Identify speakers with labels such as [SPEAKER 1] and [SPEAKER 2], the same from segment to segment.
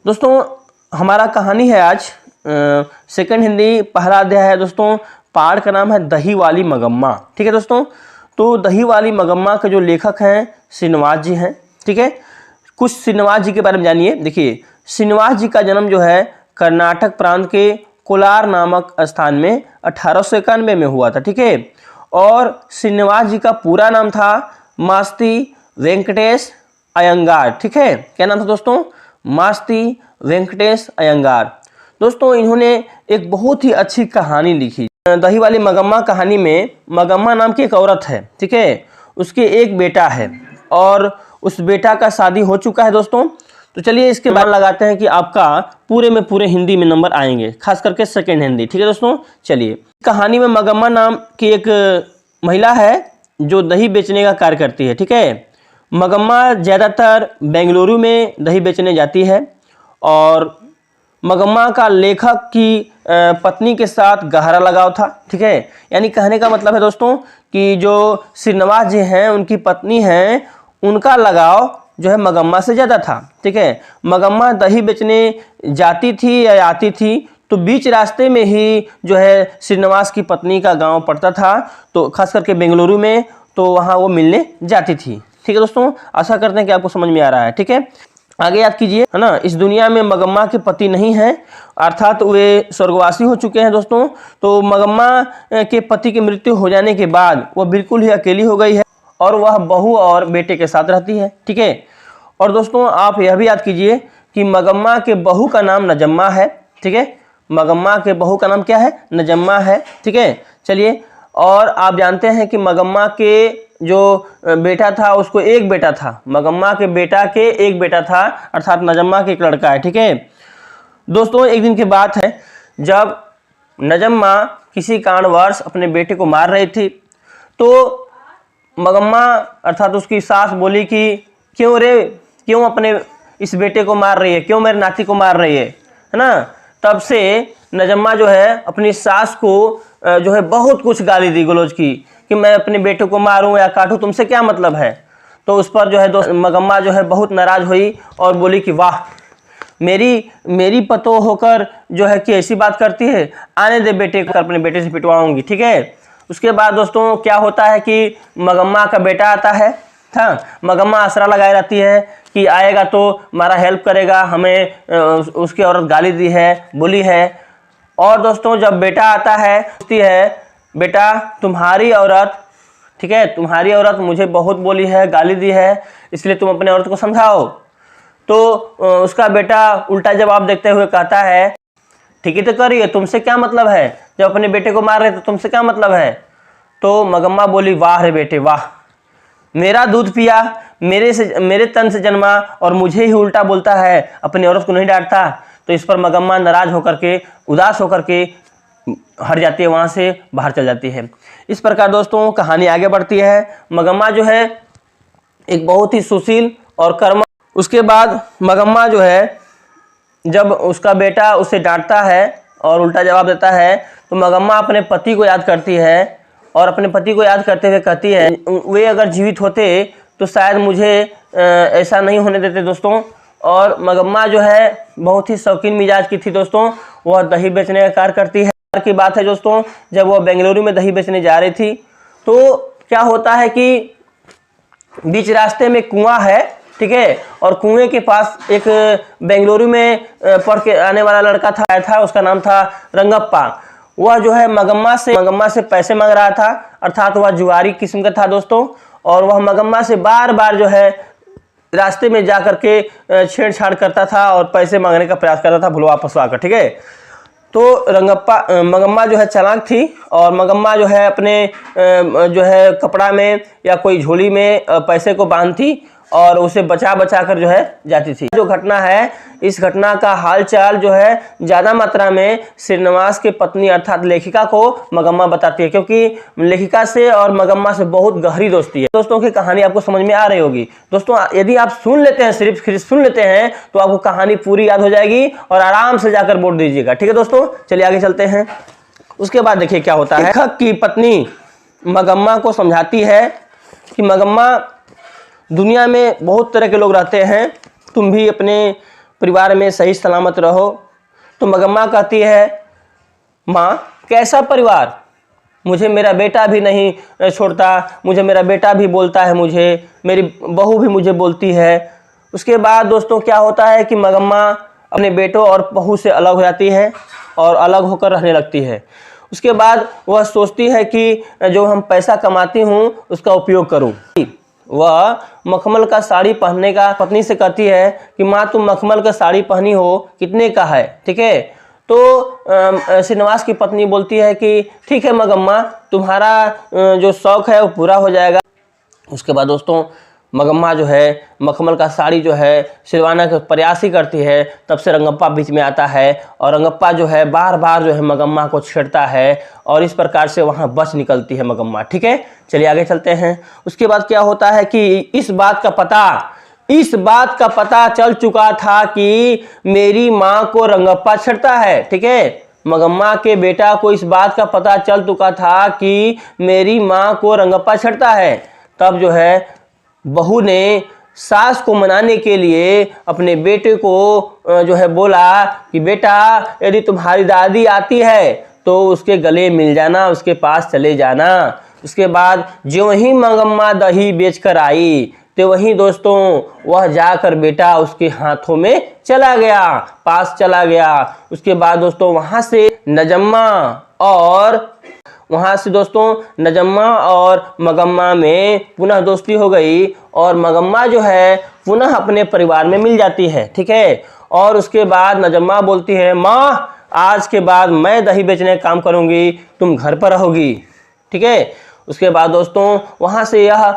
[SPEAKER 1] दोस्तों हमारा कहानी है आज सेकंड हिंदी पहला अध्याय है दोस्तों। पहाड़ का नाम है दही वाली मगम्मा। ठीक है दोस्तों, तो दही वाली मगम्मा के जो लेखक हैं श्रीनिवास जी हैं। ठीक है, कुछ श्रीनिवास जी के बारे में जानिए। देखिए, श्रीनिवास जी का जन्म जो है कर्नाटक प्रांत के कोलार नामक स्थान में 1891 में हुआ था। ठीक है, और श्रीनिवास जी का पूरा नाम था मास्ती वेंकटेश अयंगार। ठीक है, क्या नाम था दोस्तों? मास्ती वेंकटेश अयंगार। दोस्तों इन्होंने एक बहुत ही अच्छी कहानी लिखी। दही वाली मगम्मा कहानी में मगम्मा नाम की एक औरत है। ठीक है, उसके एक बेटा है और उस बेटा का शादी हो चुका है दोस्तों। तो चलिए इसके बाद लगाते हैं कि आपका पूरे में पूरे हिंदी में नंबर आएंगे, खास करके सेकेंड हिंदी। ठीक है दोस्तों, चलिए कहानी में मगम्मा नाम की एक महिला है जो दही बेचने का कार्य करती है। ठीक है, मगम्मा ज़्यादातर बेंगलुरु में दही बेचने जाती है और मगम्मा का लेखक की पत्नी के साथ गहरा लगाव था। ठीक है, यानी कहने का मतलब है दोस्तों कि जो श्रीनिवास जी हैं उनकी पत्नी हैं, उनका लगाव जो है मगम्मा से ज़्यादा था। ठीक है, मगम्मा दही बेचने जाती थी या आती थी तो बीच रास्ते में ही जो है श्रीनिवास की पत्नी का गांव पड़ता था, तो खास करके बेंगलुरु में, तो वहाँ वो मिलने जाती थी। ठीक है दोस्तों, आशा करते हैं कि आपको समझ में आ रहा है। ठीक है, आगे याद कीजिए, है ना। इस दुनिया में मगम्मा के पति नहीं हैं, अर्थात वे स्वर्गवासी हो चुके हैं दोस्तों। तो मगम्मा के पति की मृत्यु हो जाने के बाद वह बिल्कुल ही अकेली हो गई है और वह बहू और बेटे के साथ रहती है। ठीक है, और दोस्तों आप यह भी याद कीजिए कि मगम्मा के बहू का नाम नजम्मा है। ठीक है, मगम्मा के बहू का नाम क्या है? नजम्मा है। ठीक है, चलिए, और आप जानते हैं कि मगम्मा के जो बेटा था उसको एक बेटा था, मगम्मा के बेटा के एक बेटा था, अर्थात नजम्मा के एक लड़का है। ठीक है दोस्तों, एक दिन की बात है जब नजम्मा किसी कारणवश अपने बेटे को मार रही थी, तो मगम्मा अर्थात उसकी सास बोली कि क्यों रे, क्यों अपने इस बेटे को मार रही है, क्यों मेरे नाती को मार रही है ना। तब से नजम्मा जो है अपनी सास को जो है बहुत कुछ गाली दी गलौज की कि मैं अपने बेटे को मारूं या काटूं, तुमसे क्या मतलब है। तो उस पर जो है दोस्त मगम्मा जो है बहुत नाराज हुई और बोली कि वाह, मेरी पतो होकर जो है कि ऐसी बात करती है, आने दे बेटे को, अपने बेटे से पिटवाऊंगी। ठीक है, उसके बाद दोस्तों क्या होता है कि मगम्मा का बेटा आता है। हाँ, मगम्मा आसरा लगाए रहती है कि आएगा तो हमारा हेल्प करेगा, हमें उसकी औरत गाली दी है, बोली है। और दोस्तों जब बेटा आता है, पूछती है बेटा तुम्हारी औरत, ठीक है, तुम्हारी औरत मुझे बहुत बोली है, गाली दी है, इसलिए तुम अपने औरत को समझाओ। तो उसका बेटा उल्टा जवाब देते हुए कहता है ठीक ही तो कर रही है, तुमसे क्या मतलब है, जब अपने बेटे को मार रहे तो तुमसे क्या मतलब है। तो मगम्मा बोली वाह रे बेटे वाह, मेरा दूध पिया, मेरे तन से जन्मा और मुझे ही उल्टा बोलता है, अपनी औरत को नहीं डांटता। तो इस पर मगम्मा नाराज होकर के, उदास होकर के हट जाती है, वहाँ से बाहर चल जाती है। इस प्रकार दोस्तों कहानी आगे बढ़ती है। मगम्मा जो है एक बहुत ही सुशील और कर्म। उसके बाद मगम्मा जो है जब उसका बेटा उसे डांटता है और उल्टा जवाब देता है, तो मगम्मा अपने पति को याद करती है और अपने पति को याद करते हुए कहती है वे अगर जीवित होते तो शायद मुझे ऐसा नहीं होने देते दोस्तों। और मगम्मा जो है बहुत ही शौकीन मिजाज की थी दोस्तों, वह दही बेचने का कार्य करती है। की बात है दोस्तों, जब वह बेंगलुरु में दही बेचने जा रही थी तो क्या होता है कि बीच रास्ते में कुआं है। ठीक है, और कुएं के पास एक बेंगलुरु में पढ़ के आने वाला लड़का था, उसका नाम था रंगप्पा। वह जो है मगम्मा से पैसे मांग रहा था, अर्थात वह जुआरी किस्म का था दोस्तों। और वह मगम्मा से बार बार जो है रास्ते में जा करके छेड़छाड़ करता था और पैसे मांगने का प्रयास करता था भुलवा पसवा। ठीक है, तो मगम्मा जो है चालाक थी और मगम्मा जो है अपने जो है कपड़ा में या कोई झोली में पैसे को बांधती और उसे बचा बचा कर जो है जाती थी। जो घटना है, इस घटना का हालचाल जो है ज़्यादा मात्रा में श्रीनिवास के पत्नी अर्थात लेखिका को मगम्मा बताती है, क्योंकि लेखिका से और मगम्मा से बहुत गहरी दोस्ती है। दोस्तों की कहानी आपको समझ में आ रही होगी। दोस्तों यदि आप सुन लेते हैं, सिर्फ सुन लेते हैं, तो आपको कहानी पूरी याद हो जाएगी और आराम से जाकर बोल दीजिएगा। ठीक है दोस्तों, चलिए आगे चलते हैं। उसके बाद देखिए क्या होता है। लेखक की पत्नी मगम्मा को समझाती है कि मगम्मा, दुनिया में बहुत तरह के लोग रहते हैं, तुम भी अपने परिवार में सही सलामत रहो। तो मगम्मा कहती है, माँ कैसा परिवार, मुझे मेरा बेटा भी नहीं छोड़ता, मुझे मेरा बेटा भी बोलता है, मुझे मेरी बहू भी मुझे बोलती है। उसके बाद दोस्तों क्या होता है कि मगम्मा अपने बेटों और बहू से अलग हो जाती है और अलग होकर रहने लगती है। उसके बाद वह सोचती है कि जो हम पैसा कमाती हूँ उसका उपयोग करूँ। वह मखमल का साड़ी पहनने का पत्नी से कहती है कि माँ तुम मखमल का साड़ी पहनी हो, कितने का है, ठीक है। तो श्रीनिवास की पत्नी बोलती है कि ठीक है मगम्मा, तुम्हारा जो शौक है वो पूरा हो जाएगा। उसके बाद दोस्तों मगम्मा जो है मखमल का साड़ी जो है सिलवाना का प्रयास ही करती है। तब से रंगप्पा बीच में आता है और रंगप्पा जो है बार बार जो है मगम्मा को छेड़ता है और इस प्रकार से वहाँ बच निकलती है मगम्मा, ठीक है। चलिए आगे चलते हैं। उसके बाद क्या होता है कि इस बात का पता चल चुका था कि मेरी माँ को रंगप्पा छेड़ता है, ठीक है। मगम्मा के बेटा को इस बात का पता चल चुका था कि मेरी माँ को रंगप्पा छेड़ता है। तब जो है बहू ने सास को मनाने के लिए अपने बेटे को जो है बोला कि बेटा यदि तुम्हारी दादी आती है तो उसके गले मिल जाना, उसके पास चले जाना। उसके बाद जो ही मगम्मा दही बेचकर आई तो वहीं दोस्तों वह जाकर बेटा उसके हाथों में चला गया, पास चला गया। उसके बाद दोस्तों वहाँ से नजम्मा और मगम्मा में पुनः दोस्ती हो गई और मगम्मा जो है पुनः अपने परिवार में मिल जाती है, ठीक है। और उसके बाद नजम्मा बोलती है, माँ आज के बाद मैं दही बेचने का काम करूँगी, तुम घर पर रहोगी, ठीक है। उसके बाद दोस्तों वहाँ से यह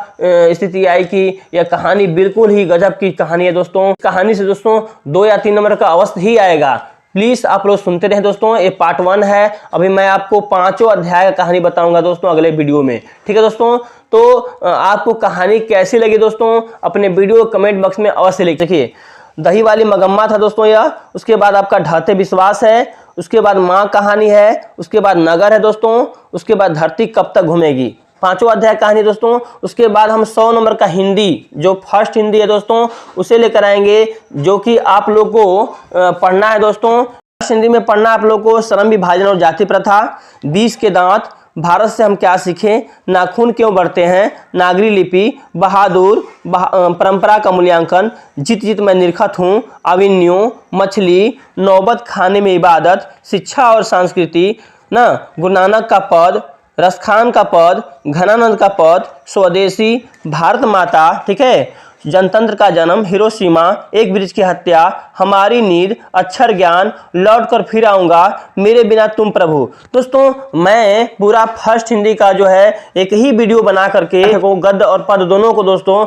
[SPEAKER 1] स्थिति आई कि यह कहानी बिल्कुल ही गजब की कहानी है दोस्तों। कहानी से दोस्तों 2 या 3 नंबर का अवश्य ही आएगा। प्लीज़ आप लोग सुनते रहें दोस्तों। ये पार्ट 1 है। अभी मैं आपको 5 अध्याय का कहानी बताऊंगा दोस्तों अगले वीडियो में, ठीक है दोस्तों। तो आपको कहानी कैसी लगी दोस्तों अपने वीडियो कमेंट बॉक्स में अवश्य लिखिए। दही वाली मगम्मा था दोस्तों यह। उसके बाद आपका ढाते विश्वास है। उसके बाद माँ कहानी है। उसके बाद नगर है दोस्तों। उसके बाद धरती कब तक घूमेगी, 5वां अध्याय कहानी दोस्तों। उसके बाद हम 100 नंबर का हिंदी जो फर्स्ट हिंदी है दोस्तों उसे लेकर आएंगे, जो कि आप लोग को पढ़ना है दोस्तों। फर्स्ट हिंदी में पढ़ना आप लोग को श्रम विभाजन और जाति प्रथा, 20 के दांत, भारत से हम क्या सीखें, नाखून क्यों बढ़ते हैं, नागरी लिपि, बहादुर, परंपरा का मूल्यांकन, जीत जीत मैं निरखत हूँ, अविन्यो, मछली, नौबत खाने में इबादत, शिक्षा और संस्कृति, ना गुरु नानक का पद, रसखान का पद, घनानंद का पद, स्वदेशी, भारत माता, ठीक है, जनतंत्र का जन्म, हिरोशिमा, एक ब्रिज की हत्या, हमारी नींद, अक्षर ज्ञान, लौट कर फिर आऊँगा, मेरे बिना तुम प्रभु। दोस्तों मैं पूरा फर्स्ट हिंदी का जो है एक ही वीडियो बना करके गद्य और पद दोनों को दोस्तों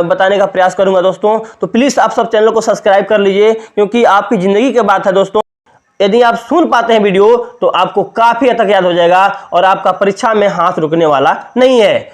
[SPEAKER 1] बताने का प्रयास करूंगा दोस्तों। तो प्लीज़ आप सब चैनल को सब्सक्राइब कर लीजिए, क्योंकि आपकी ज़िंदगी की बात है दोस्तों। यदि आप सुन पाते हैं वीडियो तो आपको काफ़ी हद तक याद हो जाएगा और आपका परीक्षा में हाथ रुकने वाला नहीं है।